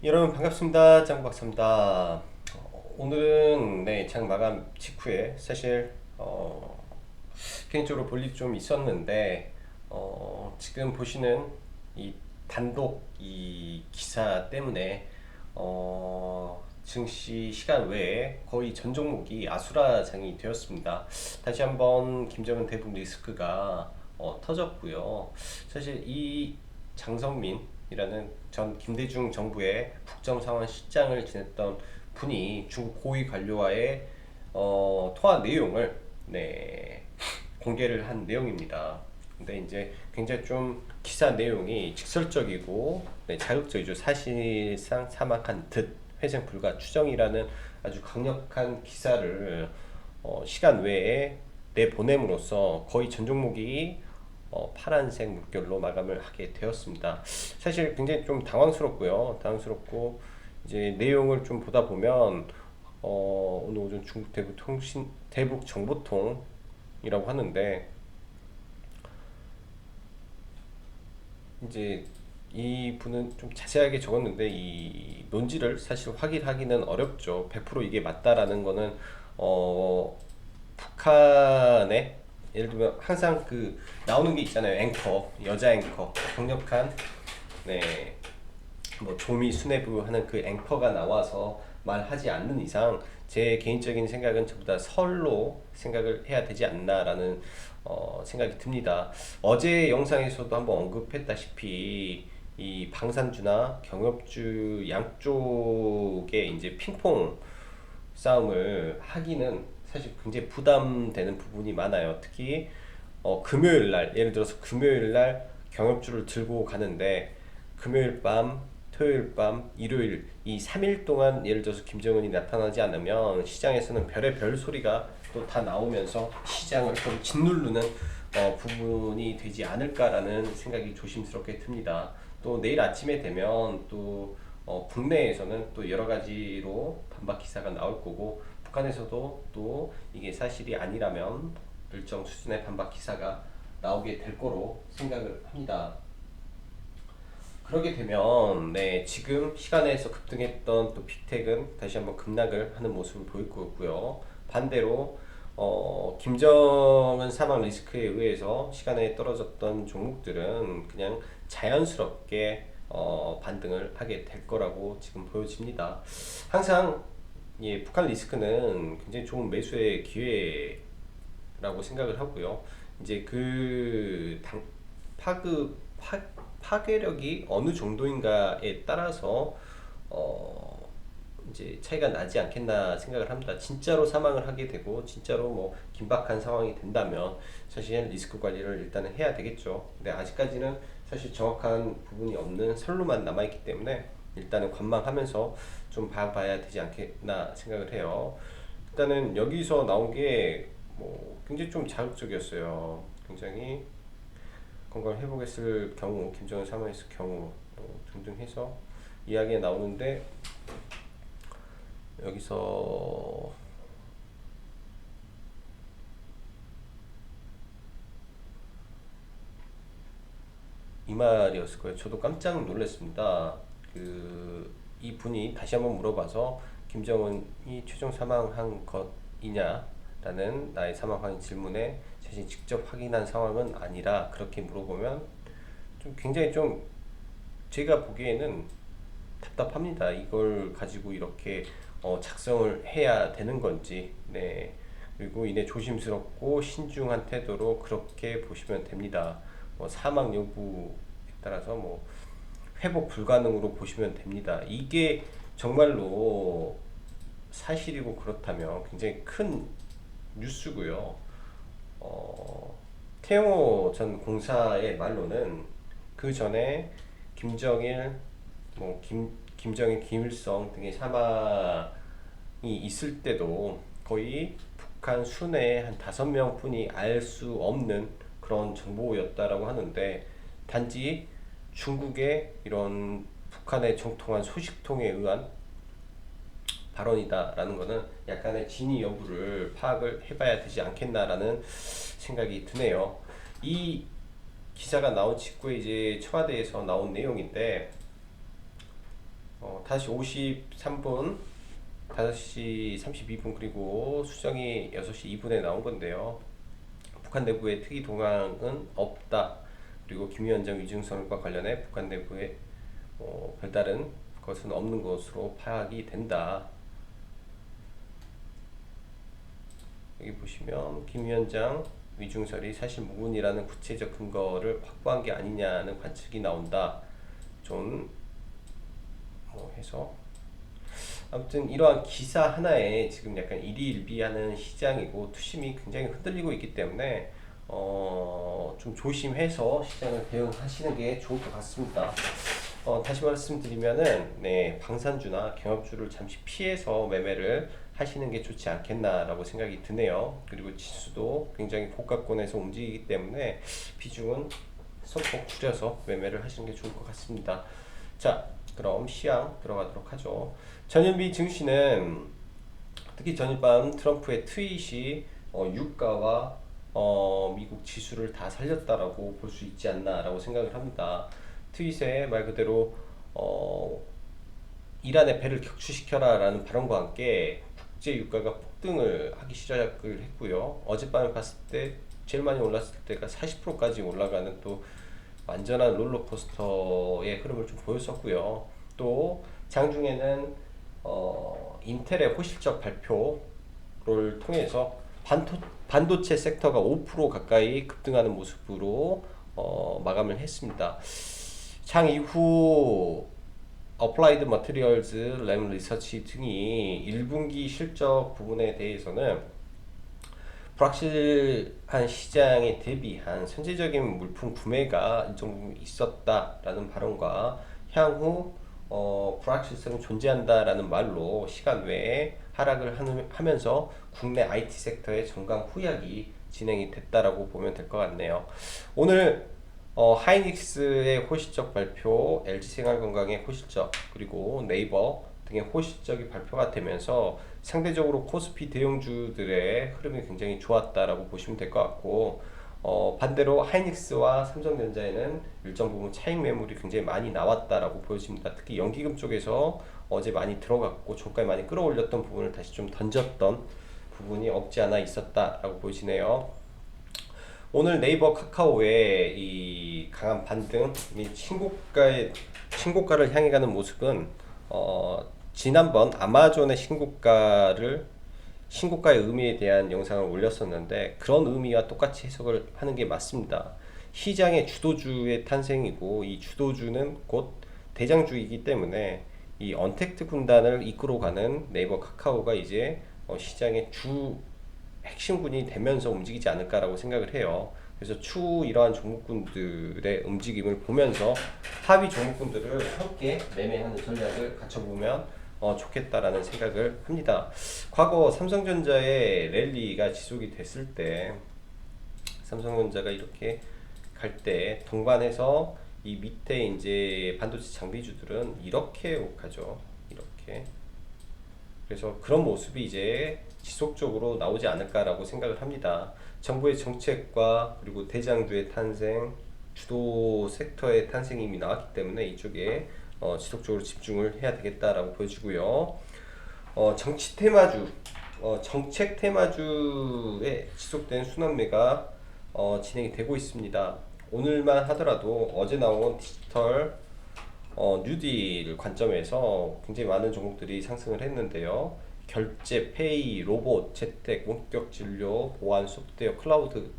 여러분 반갑습니다. 짱박사입니다. 오늘은 장 마감 직후에 사실 개인적으로 볼 일이 좀 있었는데 지금 보시는 이 단독 이 기사 때문에 증시 시간 외에 거의 전 종목이 아수라장이 되었습니다. 다시 한번 김정은 대북 리스크가 터졌고요. 사실 이 장성민이라는 전 김대중 정부의 국정상황 실장을 지냈던 분이 중국 고위 관료와의 통화 내용을 공개를 한 내용입니다. 근데 이제 굉장히 좀 기사 내용이 직설적이고 자극적이죠. 사실상 사막한 듯 회생 불가 추정이라는 아주 강력한 기사를 시간 외에 내보냄으로써 거의 전 종목이 파란색 물결로 마감을 하게 되었습니다. 사실 굉장히 좀 당황스럽고요. 당황스럽고 이제 내용을 좀 보다 보면 오늘 오전 중국 대북 정보통이라고 하는데 이제 이 분은 좀 자세하게 적었는데 이 논지를 사실 확인하기는 어렵죠. 100% 이게 맞다라는 거는 어, 북한의 예를 들면 항상 그 나오는 게 있잖아요. 앵커, 여자 앵커, 강력한 뭐 조미 수뇌부 하는 그 앵커가 나와서 말하지 않는 이상 제 개인적인 생각은 전부 다 설로 생각을 해야 되지 않나라는 생각이 듭니다. 어제 영상에서도 한번 언급했다시피 이 방산주나 경협주 양쪽에 이제 핑퐁 싸움을 하기는 사실 굉장히 부담되는 부분이 많아요. 특히 금요일 날 예를 들어서 금요일 날 경협주를 들고 가는데 금요일 밤, 토요일 밤, 일요일 이 3일 동안 예를 들어서 김정은이 나타나지 않으면 시장에서는 별의 별 소리가 또 다 나오면서 시장을 좀 짓누르는 부분이 되지 않을까라는 생각이 조심스럽게 듭니다. 또 내일 아침에 되면 또 국내에서는 또 여러 가지로 반박 기사가 나올 거고 북한에서도 또 이게 사실이 아니라면 일정 수준의 반박 기사가 나오게 될 거로 생각을 합니다. 그러게 되면 지금 시간에서 급등했던 또 빅텍은 다시 한번 급락을 하는 모습을 보일 거고요. 반대로 김정은 사망 리스크에 의해서 시간에 떨어졌던 종목들은 그냥 자연스럽게 반등을 하게 될 거라고 지금 보여집니다. 항상 북한 리스크는 굉장히 좋은 매수의 기회라고 생각을 하고요. 이제 그 파괴력이 어느 정도인가에 따라서 이제 차이가 나지 않겠나 생각을 합니다. 진짜로 사망을 하게 되고 진짜로 뭐 긴박한 상황이 된다면 사실 리스크 관리를 일단은 해야 되겠죠. 근데 아직까지는 사실 정확한 부분이 없는 선로만 남아있기 때문에 일단은 관망하면서 좀 봐봐야 되지 않겠나 생각을 해요. 일단은 여기서 나온 게 뭐 굉장히 좀 자극적이었어요. 굉장히 건강을 회복했을 경우, 김정은 사망했을 경우 등등 해서 이야기가 나오는데 여기서 이 말이었을 거예요. 저도 깜짝 놀랐습니다. 이 분이 다시 한번 물어봐서 김정은이 최종 사망한 것이냐라는 나의 사망 확인 질문에 자신이 직접 확인한 상황은 아니라 그렇게 물어보면 좀 굉장히 좀 제가 보기에는 답답합니다. 이걸 가지고 이렇게 작성을 해야 되는 건지. 그리고 이내 조심스럽고 신중한 태도로 그렇게 보시면 됩니다. 뭐 사망 여부에 따라서 뭐 회복 불가능으로 보시면 됩니다. 이게 정말로 사실이고 그렇다면 굉장히 큰 뉴스고요. 태영호 전 공사의 말로는 그 전에 김정일, 김정일, 김일성 등의 사망이 있을 때도 거의 북한 순회 한 5명뿐이 알 수 없는 그런 정보였다라고 하는데 단지 중국의 이런 북한의 정통한 소식통에 의한 발언이다라는 거는 약간의 진위 여부를 파악을 해봐야 되지 않겠나라는 생각이 드네요. 이 기사가 나온 직후에 이제 청와대에서 나온 내용인데 5시 53분, 5시 32분 그리고 수정이 6시 2분에 나온 건데요. 북한 내부의 특이 동향은 없다. 그리고 김 위원장 위중설과 관련해 북한 내부에 별다른 것은 없는 것으로 파악이 된다. 여기 보시면 김 위원장 위중설이 사실 무근이라는 구체적 근거를 확보한 게 아니냐는 관측이 나온다. 좀 해서 아무튼 이러한 기사 하나에 지금 약간 일희일비하는 시장이고 투심이 굉장히 흔들리고 있기 때문에 좀 조심해서 시장을 대응하시는 게 좋을 것 같습니다. 다시 말씀드리면은 네, 방산주나 경합주를 잠시 피해서 매매를 하시는 게 좋지 않겠나라고 생각이 드네요. 그리고 지수도 굉장히 고가권에서 움직이기 때문에 비중은 소폭 줄여서 매매를 하시는 게 좋을 것 같습니다. 자, 그럼 시황 들어가도록 하죠. 전일미 증시는 특히 전일 밤 트럼프의 트윗이 유가와 미국 지수를 다 살렸다라고 볼 수 있지 않나라고 생각을 합니다. 트윗에 말 그대로 이란의 배를 격추시켜라 라는 발언과 함께 국제 유가가 폭등을 하기 시작을 했고요. 어젯밤에 봤을 때 제일 많이 올랐을 때가 40%까지 올라가는 또 완전한 롤러코스터의 흐름을 좀 보였었고요. 또 장중에는 인텔의 호실적 발표를 통해서 반도체 섹터가 5% 가까이 급등하는 모습으로 마감을 했습니다. 장 이후 어플라이드 머티리얼즈, 램 리서치 등이 1분기 실적 부분에 대해서는 불확실한 시장에 대비한 선제적인 물품 구매가 일정 부분 있었다라는 발언과 향후 불확실성이 존재한다라는 말로 시간 외에 하락을 하면서 국내 IT 섹터의 정강 후약이 진행이 됐다라고 보면 될 것 같네요. 오늘 하이닉스의 호실적 발표, LG생활건강의 호실적, 그리고 네이버 등의 호실적이 발표가 되면서 상대적으로 코스피 대형주들의 흐름이 굉장히 좋았다라고 보시면 될 것 같고, 반대로 하이닉스와 삼성전자에는 일정 부분 차익 매물이 굉장히 많이 나왔다라고 보여집니다. 특히 연기금 쪽에서 어제 많이 들어갔고 종가에 많이 끌어올렸던 부분을 다시 좀 던졌던 부분이 없지 않아 있었다라고 보이시네요. 오늘 네이버 카카오의 이 강한 반등, 이 신고가를 향해 가는 모습은 지난번 아마존의 신고가의 의미에 대한 영상을 올렸었는데 그런 의미와 똑같이 해석을 하는 게 맞습니다. 시장의 주도주의 탄생이고 이 주도주는 곧 대장주이기 때문에 이 언택트 군단을 이끌어가는 네이버 카카오가 이제 시장의 주 핵심군이 되면서 움직이지 않을까라고 생각을 해요. 그래서 추후 이러한 종목군들의 움직임을 보면서 하위 종목군들을 함께 매매하는 전략을 갖춰보면 좋겠다라는 생각을 합니다. 과거 삼성전자의 랠리가 지속이 됐을 때 삼성전자가 이렇게 갈 때 동반해서 이 밑에 이제 반도체 장비주들은 이렇게 가죠. 이렇게. 그래서 그런 모습이 이제 지속적으로 나오지 않을까라고 생각을 합니다. 정부의 정책과 그리고 대장주의 탄생, 주도 섹터의 탄생이 이미 나왔기 때문에 이쪽에 지속적으로 집중을 해야 되겠다라고 보여지고요. 정치 테마주, 정책 테마주에 지속된 순환매가 진행이 되고 있습니다. 오늘만 하더라도 어제 나온 디지털 뉴딜 관점에서 굉장히 많은 종목들이 상승을 했는데요. 결제, 페이, 로봇, 재택, 원격 진료, 보안, 소프트웨어, 클라우드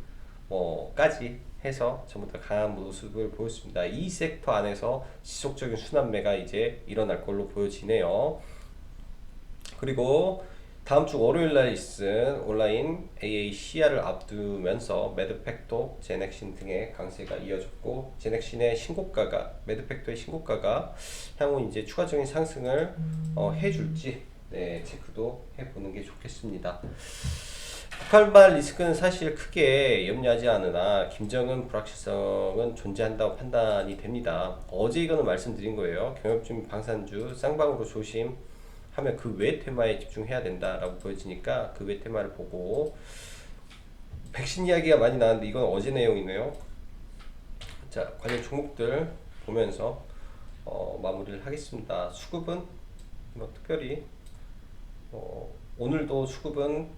까지 해서 전부 다 강한 모습을 보였습니다. 이 섹터 안에서 지속적인 순환매가 이제 일어날 걸로 보여지네요. 그리고 다음 주 월요일 날 있은 온라인 AACR을 앞두면서 매드팩토, 제넥신 등의 강세가 이어졌고 제넥신의 매드팩토의 신고가가 향후 이제 추가적인 상승을 해줄지 체크도 해보는 게 좋겠습니다. 북한발 리스크는 사실 크게 염려하지 않으나 김정은 불확실성은 존재한다고 판단이 됩니다. 어제 이거는 말씀드린 거예요. 경협준 방산주 쌍방으로 조심 하면 그 외 테마에 집중해야 된다라고 보여지니까 그 외 테마를 보고 백신 이야기가 많이 나왔는데 이건 어제 내용이네요. 자, 관련 종목들 보면서 마무리를 하겠습니다. 수급은 뭐 특별히 오늘도 수급은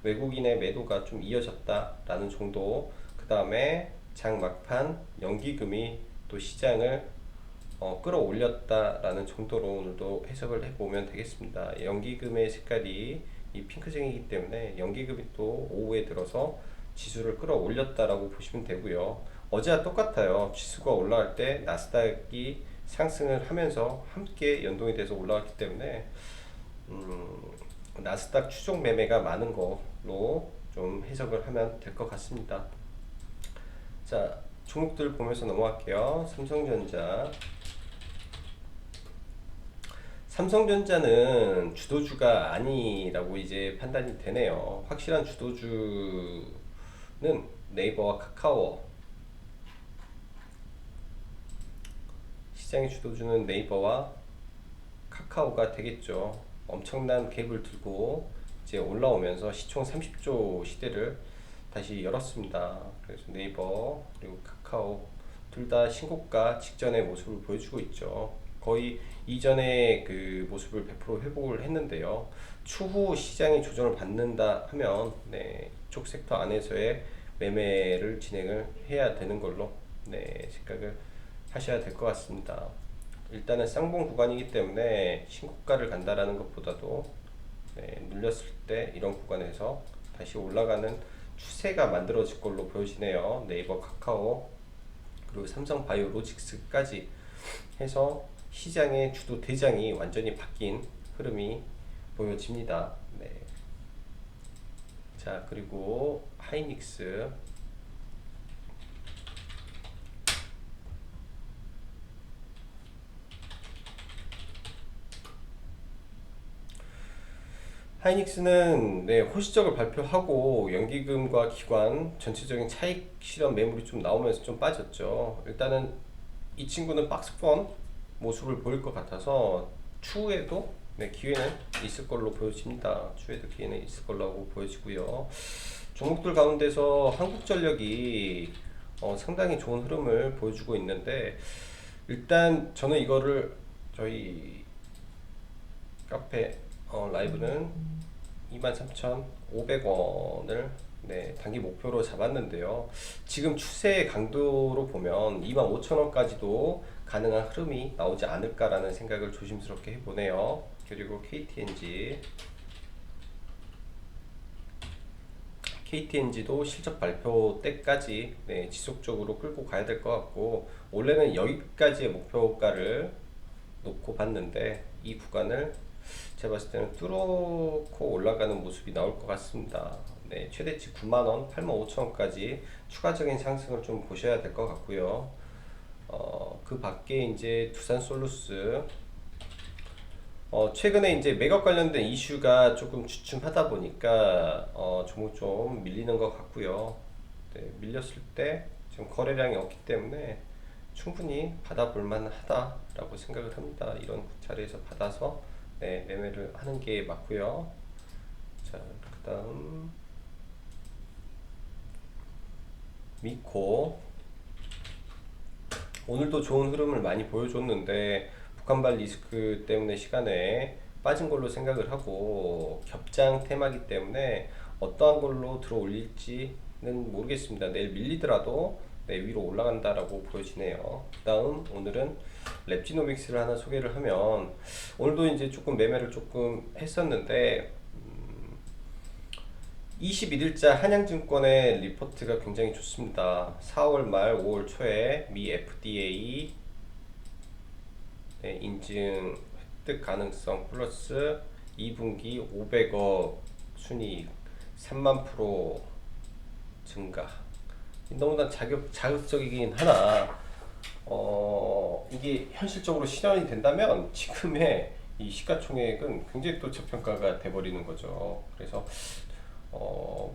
외국인의 매도가 좀 이어졌다라는 정도. 그 다음에 장 막판 연기금이 또 시장을 끌어올렸다라는 정도로 오늘도 해석을 해보면 되겠습니다. 연기금의 색깔이 이 핑크색이기 때문에 연기금이 또 오후에 들어서 지수를 끌어올렸다라고 보시면 되고요. 어제와 똑같아요. 지수가 올라갈 때 나스닥이 상승을 하면서 함께 연동이 돼서 올라갔기 때문에 나스닥 추종 매매가 많은 걸로 좀 해석을 하면 될 것 같습니다. 자, 종목들 보면서 넘어갈게요. 삼성전자는 주도주가 아니라고 이제 판단이 되네요. 확실한 주도주는 네이버와 카카오. 시장의 주도주는 네이버와 카카오가 되겠죠. 엄청난 갭을 들고 이제 올라오면서 시총 30조 시대를 다시 열었습니다. 그래서 네이버 그리고 카카오 둘 다 신고가 직전의 모습을 보여주고 있죠. 거의 이전의 그 모습을 100% 회복을 했는데요. 추후 시장이 조정을 받는다 하면 이쪽 섹터 안에서의 매매를 진행을 해야 되는 걸로 생각을 하셔야 될 것 같습니다. 일단은 쌍봉 구간이기 때문에 신고가를 간다라는 것보다도 눌렸을 때 이런 구간에서 다시 올라가는 추세가 만들어질 걸로 보여지네요. 네이버, 카카오 그리고 삼성바이오로직스까지 해서 시장의 주도 대장이 완전히 바뀐 흐름이 보여집니다. 자, 그리고 하이닉스. 하이닉스는 호시적을 발표하고 연기금과 기관 전체적인 차익 실현 매물이 좀 나오면서 좀 빠졌죠. 일단은 이 친구는 박스권 모습을 보일 것 같아서 추후에도 기회는 있을 걸로 보여집니다. 추후에도 기회는 있을 걸로 보여지고요. 종목들 가운데서 한국전력이 상당히 좋은 흐름을 보여주고 있는데, 일단 저는 이거를 저희 카페 라이브는 23,500원을 단기 목표로 잡았는데요. 지금 추세의 강도로 보면 25,000원까지도 가능한 흐름이 나오지 않을까라는 생각을 조심스럽게 해보네요. 그리고 KTNG도 실적 발표 때까지 지속적으로 끌고 가야 될 것 같고, 원래는 여기까지의 목표가를 놓고 봤는데 이 구간을 제가 봤을 때는 뚫고 올라가는 모습이 나올 것 같습니다. 최대치 9만원, 85,000원까지 추가적인 상승을 좀 보셔야 될 것 같고요. 그 밖에 이제 두산솔루스, 최근에 이제 매각 관련된 이슈가 조금 주춤하다 보니까 종목 좀 밀리는 것 같고요. 밀렸을 때 지금 거래량이 없기 때문에 충분히 받아볼 만하다라고 생각을 합니다. 이런 자리에서 받아서 매매를 하는 게 맞고요. 자, 그 다음 미코. 오늘도 좋은 흐름을 많이 보여줬는데 북한발 리스크 때문에 시간에 빠진 걸로 생각을 하고, 겹장 테마기 때문에 어떠한 걸로 들어 올릴지는 모르겠습니다. 내일 밀리더라도 위로 올라간다라고 보여지네요. 그 다음 오늘은 랩지노믹스를 하나 소개를 하면, 오늘도 이제 조금 매매를 조금 했었는데 21일자 한양증권의 리포트가 굉장히 좋습니다. 4월 말 5월 초에 미 FDA 인증 획득 가능성 플러스 2분기 500억 순이익 3만 프로 증가. 너무나 자극적이긴 하나 이게 현실적으로 실현이 된다면 지금의 이 시가총액은 굉장히 또 저평가가 돼버리는 거죠. 그래서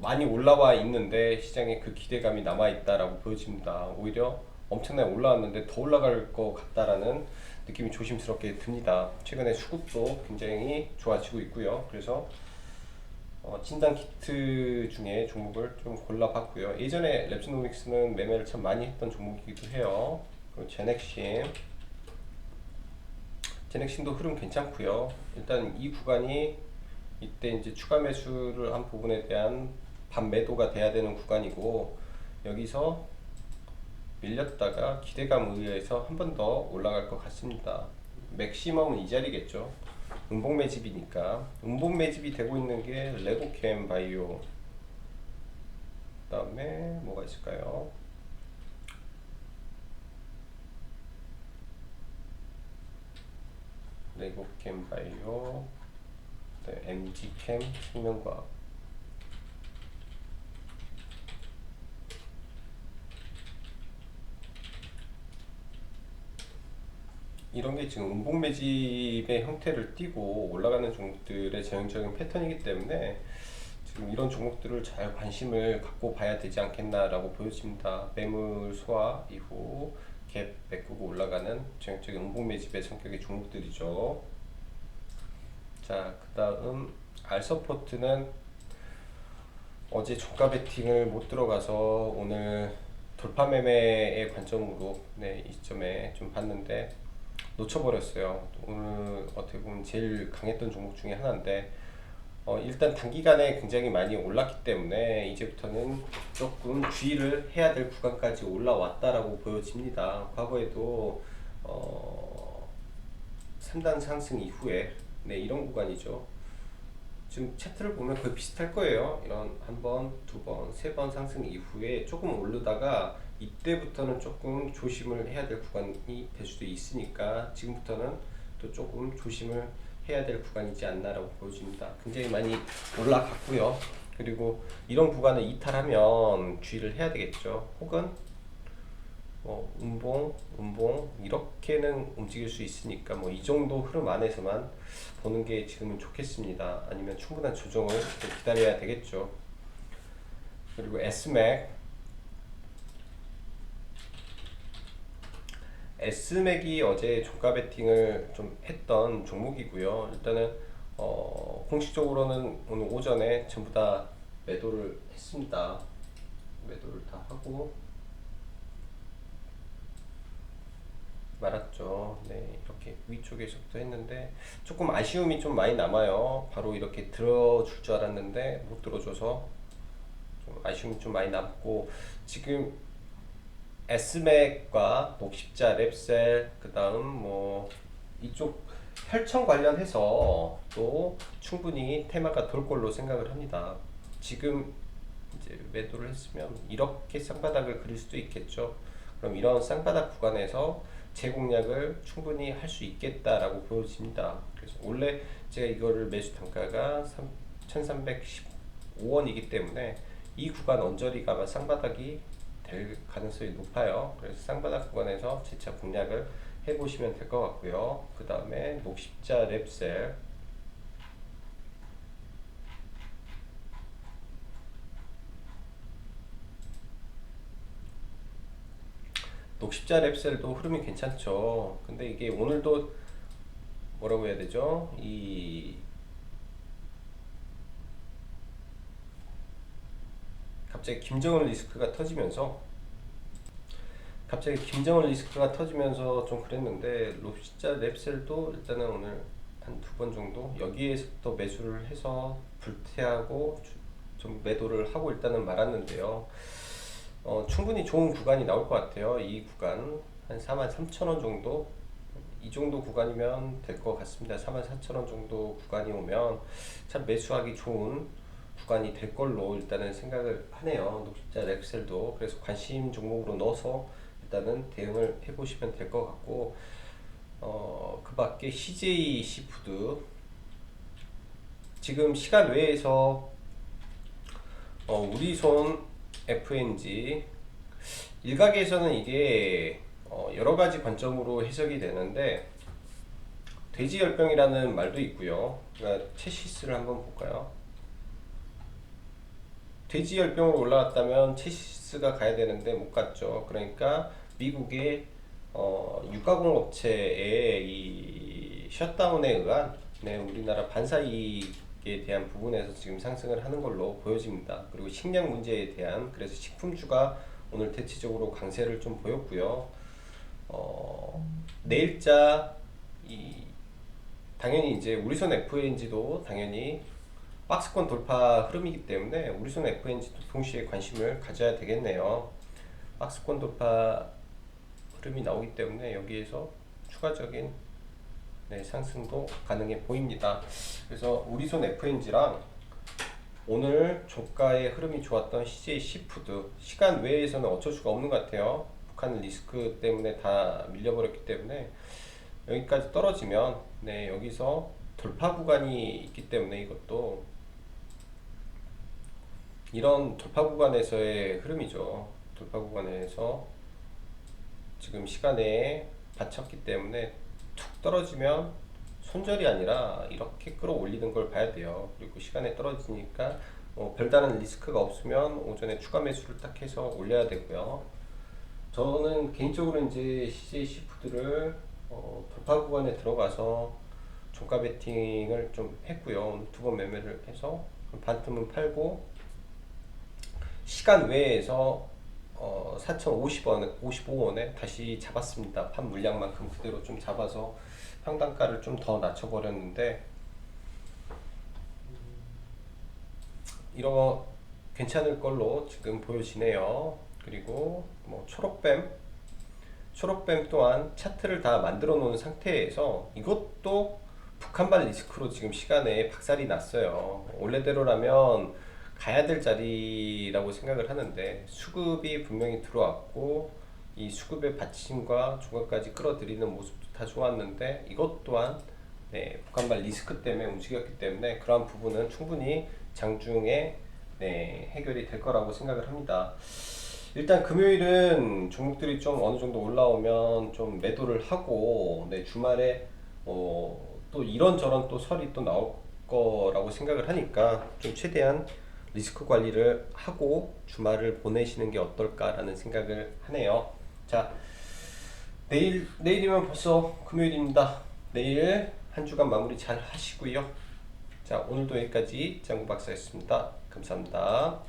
많이 올라와 있는데 시장에 그 기대감이 남아있다라고 보여집니다. 오히려 엄청나게 올라왔는데 더 올라갈 것 같다라는 느낌이 조심스럽게 듭니다. 최근에 수급도 굉장히 좋아지고 있고요. 그래서 진단 키트 중에 종목을 좀 골라봤고요. 예전에 랩지노믹스는 매매를 참 많이 했던 종목이기도 해요. 그리고 제넥심, 제넥신도 흐름 괜찮고요. 일단 이 구간이 이때 이제 추가 매수를 한 부분에 대한 반매도가 돼야 되는 구간이고, 여기서 밀렸다가 기대감에 의해서 한 번 더 올라갈 것 같습니다. 맥시멈은 이 자리겠죠. 음봉 매집이니까. 음봉 매집이 되고 있는 게 레고캠 바이오, 그 다음에 뭐가 있을까요? 레고캠 바이오, 네, MG캠 생명과학. 이런 게 지금 음봉 매집의 형태를 띠고 올라가는 종목들의 전형적인 패턴이기 때문에 지금 이런 종목들을 잘 관심을 갖고 봐야 되지 않겠나라고 보여집니다. 매물 소화 이후 갭 메꾸고 올라가는 전형적인 음봉 매집의 성격의 종목들이죠. 자, 그 다음 알서포트는 어제 종가 베팅을 못 들어가서 오늘 돌파 매매의 관점으로 네, 이 시점에 좀 봤는데 놓쳐버렸어요. 오늘 어떻게 보면 제일 강했던 종목 중에 하나인데, 일단 단기간에 굉장히 많이 올랐기 때문에 이제부터는 조금 주의를 해야 될 구간까지 올라왔다라고 보여집니다. 과거에도 3단 상승 이후에 네, 이런 구간이죠. 지금 차트를 보면 거의 비슷할 거예요. 이런 한 번, 두 번, 세 번 상승 이후에 조금 오르다가 이때부터는 조금 조심을 해야 될 구간이 될 수도 있으니까 지금부터는 또 조금 조심을 해야 될 구간이지 않나라고 보여집니다. 굉장히 많이 올라갔고요. 그리고 이런 구간을 이탈하면 주의를 해야 되겠죠. 혹은 음봉 이렇게는 움직일 수 있으니까 뭐 이 정도 흐름 안에서만 보는 게 지금은 좋겠습니다. 아니면 충분한 조정을 좀 기다려야 되겠죠. 그리고 S맥이 어제 종가 베팅을 좀 했던 종목이고요. 일단은 공식적으로는 오늘 오전에 전부 다 매도를 했습니다. 매도를 다 하고 말았죠. 네, 이렇게 위쪽에서부터 했는데 조금 아쉬움이 좀 많이 남아요. 바로 이렇게 들어줄 줄 알았는데 못 들어줘서 좀 아쉬움이 좀 많이 남고, 지금 S맥과 녹십자, 랩셀, 그 다음 뭐 이쪽 혈청 관련해서 또 충분히 테마가 돌 걸로 생각을 합니다. 지금 이제 매도를 했으면 이렇게 쌍바닥을 그릴 수도 있겠죠. 그럼 이런 쌍바닥 구간에서 재공략을 충분히 할 수 있겠다라고 보여집니다. 그래서 원래 제가 이거를 매수 단가가 1315원이기 때문에 이 구간 언저리가 아마 쌍바닥이 될 가능성이 높아요. 그래서 쌍바닥 구간에서 재차 공략을 해보시면 될 것 같고요. 그 다음에 녹십자, 랩셀, 녹십자 랩셀도 흐름이 괜찮죠. 근데 이게 오늘도 뭐라고 해야 되죠? 이 갑자기 김정은 리스크가 터지면서 좀 그랬는데, 롭시자 랩셀도 일단은 오늘 한 두 번 정도 여기에서부터 매수를 해서 불태하고 좀 매도를 하고 일단은 말았는데요. 충분히 좋은 구간이 나올 것 같아요. 이 구간 한 43,000원 정도, 이 정도 구간이면 될 것 같습니다. 44,000원 정도 구간이 오면 참 매수하기 좋은 구간이 될 걸로 일단은 생각을 하네요. 녹십자 렉셀도. 그래서 관심 종목으로 넣어서 일단은 대응을 해보시면 될 것 같고, 그 밖에 CJ 시푸드 지금 시간 외에서 우리손 FNG 일각에서는 이게 여러 가지 관점으로 해석이 되는데, 돼지 열병이라는 말도 있고요. 그러니까 체시스를 한번 볼까요? 돼지 열병으로 올라갔다면 체시스가 가야 되는데 못 갔죠. 그러니까 미국의 유가공업체의 이 셧다운에 의한 네, 우리나라 반사이익에 대한 부분에서 지금 상승을 하는 걸로 보여집니다. 그리고 식량 문제에 대한, 그래서 식품주가 오늘 대체적으로 강세를 좀 보였고요. 내일자 이 당연히 이제 우리선 FNG도 당연히 박스권 돌파 흐름이기 때문에 우리선 FNG도 동시에 관심을 가져야 되겠네요. 박스권 돌파 흐름이 나오기 때문에 여기에서 추가적인 상승도 가능해 보입니다. 그래서 우리손 FNG랑 오늘 저가의 흐름이 좋았던 CJ 시푸드 시간 외에서는 어쩔 수가 없는 것 같아요. 북한 리스크 때문에 다 밀려버렸기 때문에 여기까지 떨어지면 여기서 돌파 구간이 있기 때문에 이것도 이런 돌파 구간에서의 흐름이죠. 돌파 구간에서 지금 시간에 받쳤기 때문에 툭 떨어지면 손절이 아니라 이렇게 끌어올리는 걸 봐야 돼요. 그리고 시간에 떨어지니까 별다른 리스크가 없으면 오전에 추가 매수를 딱 해서 올려야 되고요. 저는 개인적으로 이제 CJ 시푸드를 돌파 구간에 들어가서 종가 베팅을 좀 했고요. 두 번 매매를 해서 반틈은 팔고 시간 외에서 4,050원, 55원에 다시 잡았습니다. 판 물량만큼 그대로 좀 잡아서 평단가를 좀 더 낮춰버렸는데 이거 괜찮을 걸로 지금 보여지네요. 그리고 초록뱀 또한 차트를 다 만들어 놓은 상태에서 이것도 북한발 리스크로 지금 시간에 박살이 났어요. 원래대로라면 가야 될 자리라고 생각을 하는데 수급이 분명히 들어왔고 이 수급의 받침과 종가까지 끌어들이는 모습도 다 좋았는데 이것 또한 북한발 리스크 때문에 움직였기 때문에 그러한 부분은 충분히 장중에 해결이 될 거라고 생각을 합니다. 일단 금요일은 종목들이 좀 어느 정도 올라오면 좀 매도를 하고 주말에 또 이런저런 또 설이 또 나올 거라고 생각을 하니까 좀 최대한 리스크 관리를 하고 주말을 보내시는 게 어떨까라는 생각을 하네요. 자, 내일이면 벌써 금요일입니다. 내일 한 주간 마무리 잘 하시고요. 자, 오늘도 여기까지 짱구 박사였습니다. 감사합니다.